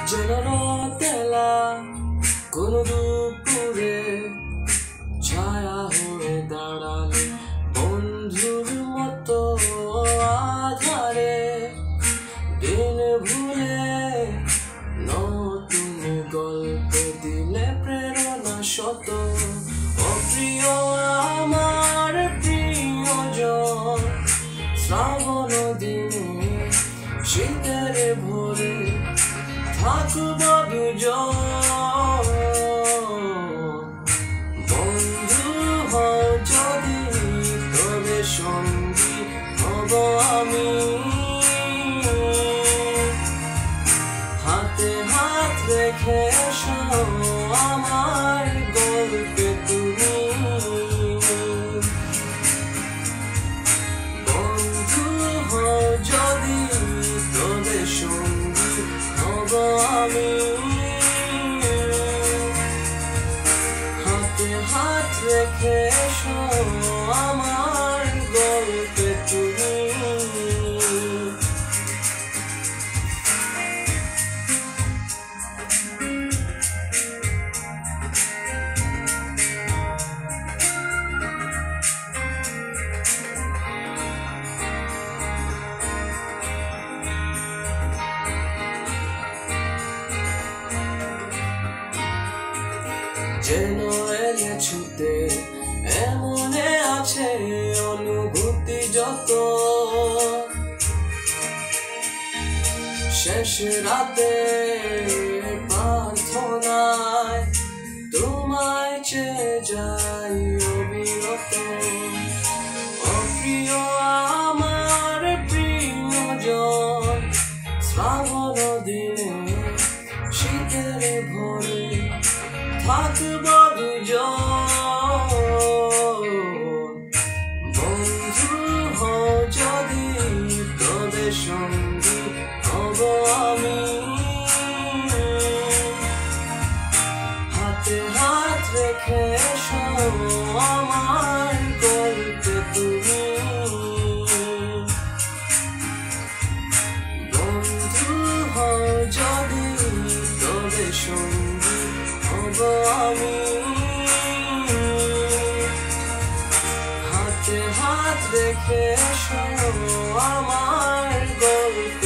যেন তেলা কোনো দুপুরে ছায়া হয়ে দাঁড়ালে বন্ধুর মতো আধারে দিন ভুলে নতুন গল্প দিলে প্রেরণা শত। অপ্রিয় আমার প্রিয়জন শ্রাবণ দিনে শীতের ভোরে থাকব দুজন। বন্ধু হও যদি তবে সঙ্গী হব আমি। হাতে হাত রেখে এসো আমার গল্পে তুমি। বন্ধু হও যদি তবে সঙ্গী হব আমি। হাতে হাত রেখে এসো আমার গল্পে তুমি। যেন এলে ছুতে এমনে আছে অনুভূতি যত। শেষ রাতে প্রার্থনায় তোমায় চেয়ে যাই অবিরত। অপ্রিয় আমার প্রিয়জন শ্রাবণ দিনে শীতের ভোরে থাকব দুজন। বন্ধু হও যদি তবে সঙ্গী হব আমি। হাতে হাত রেখে এসো আমার গল্পে তুমি। বন্ধু হও যদি তবে সঙ্গী হব আমি। হাতে হাত রেখে এসো আমার গল্পে